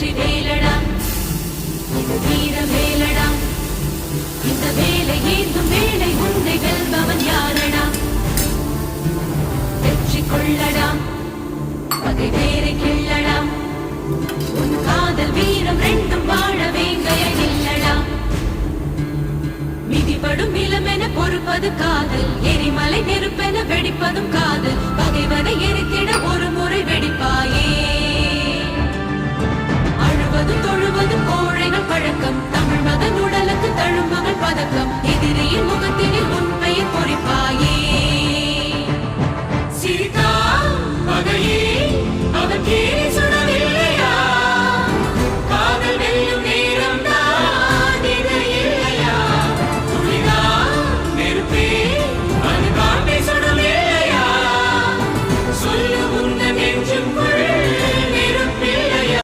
வெற்றி வேலடா இது வீர வேலடா இந்த வேலை ஏந்தும் வேலை உன்னை வெல்பவன் யாரடா வெற்றி கொள்ளடா பகை வேரை கிள்ளடா உன் காதல் வீரம் ரெண்டும் வாழ வேங்கைய இல்லடா மிதிபடும் இளமென பொறுப்பது காதல் எரிமலை நெருப்பென வெடிப்பதும் காதல் பகைவனை எரித்திட ஒரு